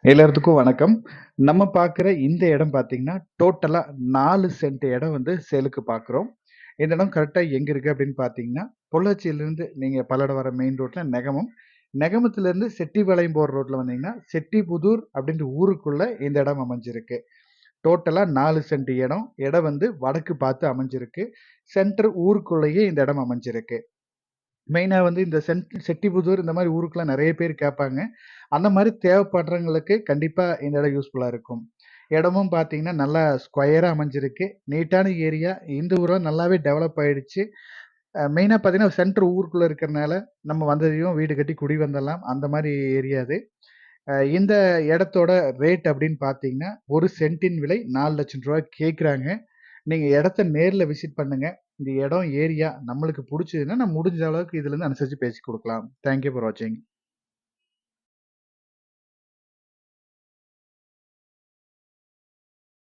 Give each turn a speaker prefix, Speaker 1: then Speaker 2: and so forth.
Speaker 1: எல்லாத்துக்கும் வணக்கம். நம்ம பார்க்குற இந்த இடம் பார்த்தீங்கன்னா, டோட்டலா 4 சென்ட் இடம் வந்து சேலுக்கு பார்க்குறோம். இந்த இடம் கரெக்ட்டா எங்க இருக்கு அப்படின்னு பார்த்தீங்கன்னா, பொள்ளாச்சியிலிருந்து நீங்க பல்லடம் வர மெயின் ரோட்ல நெகமம். நெகமத்திலிருந்து செட்டிபாளையம் போற ரோட்ல வந்தீங்கன்னா, செட்டிபுதூர் அப்படின்ற ஊருக்குள்ள இந்த இடம் அமைஞ்சிருக்கு. டோட்டலா 4 சென்ட் இடம். இடம் வந்து வடக்கு பார்த்து அமைஞ்சிருக்கு. சென்டர் ஊருக்குள்ளேயே இந்த இடம் அமைஞ்சிருக்கு. மெயினா வந்து இந்த செட்டிபுதூர் இந்த மாரி ஊருக்குலாம் நெறைய பேர் கேட்பாங்க. அந்த மாரி தேவைப்படுறவங்களுக்கு கண்டிப்பா இந்த இடம் யூஸ்ஃபுல்லா இருக்கும். இடமும் பார்த்தீங்கன்னா, நல்லா ஸ்கொயரா அமைஞ்சிருக்கு. நீட்டான ஏரியா. இந்த ஊரும் நல்லாவே டெவலப் ஆயிடுச்சு. மெயினா பார்த்தீங்கன்னா, சென்டர் ஊருக்குள்ள இருக்கிறனால, நம்ம வந்ததையும் வீடு கட்டி குடி வந்துரலாம். அந்த மாரி ஏரியா இது. இந்த இடத்தோட ரேட் அப்படின்னு பார்த்தீங்கன்னா, 1 சென்ட்டின் விலை ரூ. 4,00,000 கேட்குறாங்க. நீங்க இடத்த நேர்ல விசிட் பண்ணுங்க. இந்த இடம், ஏரியா நம்மளுக்கு புடிச்சதுன்னா, நம்ம முடிஞ்ச அளவுக்கு இதுலருந்து அனுசரிச்சு பேசி குடுக்கலாம். தேங்க் யூ ஃபார் வாட்சிங்.